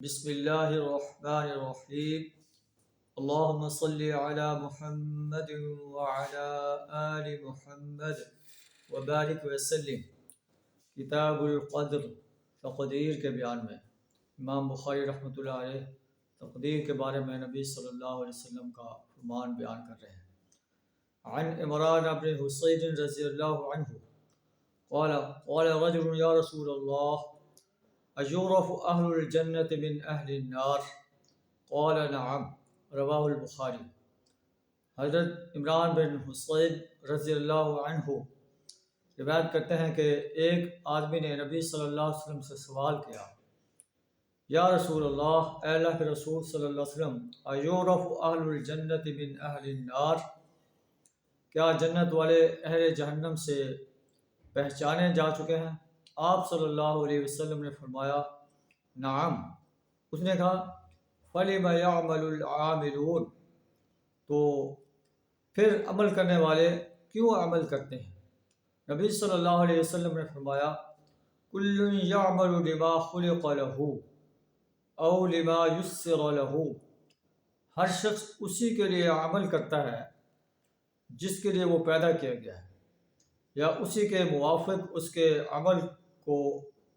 بسم اللہ الرحمن الرحیم اللہم صلی علی محمد وعلی آل محمد وبارک وسلم۔ کتاب القدر، تقدیر کے بیان میں امام بخاری رحمۃ اللہ علیہ تقدیر کے بارے میں نبی صلی اللہ علیہ وسلم کا فرمان بیان کر رہے ہیں۔ عن عمران بن حسین رضی اللہ عنہ قال رجل یا رسول اللہ اجورف اہل الجنت من اہل النار قال نعم رواہ البخاری۔ حضرت عمران بن حسین رضی اللہ عنہ روایت کرتے ہیں کہ ایک آدمی نے نبی صلی اللہ علیہ وسلم سے سوال کیا، یا رسول اللہ، اے اللہ کے رسول صلی اللہ علیہ وسلم، اجورف اہل الجنت من اہل النار، کیا جنت والے اہل جہنم سے پہچانے جا چکے ہیں؟ آپ صلی اللہ علیہ وسلم نے فرمایا نعم۔ اس نے کہا فَلِمَ يَعْمَلُ الْعَامِلُونَ، تو پھر عمل کرنے والے کیوں عمل کرتے ہیں؟ نبی صلی اللہ علیہ وسلم نے فرمایا كُلٌّ يَعْمَلُ لِمَا خُلِقَ لَهُ أَوْ لِمَا يُسِّرَ لَهُ، ہر شخص اسی کے لیے عمل کرتا ہے جس کے لیے وہ پیدا کیا گیا ہے، یا اسی کے موافق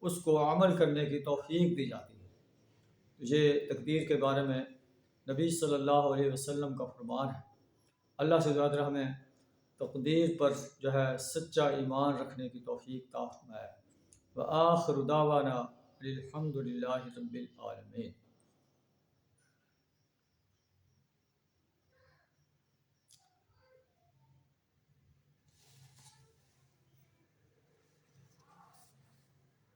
اس کو عمل کرنے کی توفیق دی جاتی ہے۔ یہ تقدیر کے بارے میں نبی صلی اللہ علیہ وسلم کا فرمان ہے۔ اللہ سے دعا ہے ہمیں تقدیر پر سچا ایمان رکھنے کی توفیق عطا فرمائے۔ وآخر دعوانا الحمد للہ رب العالمین۔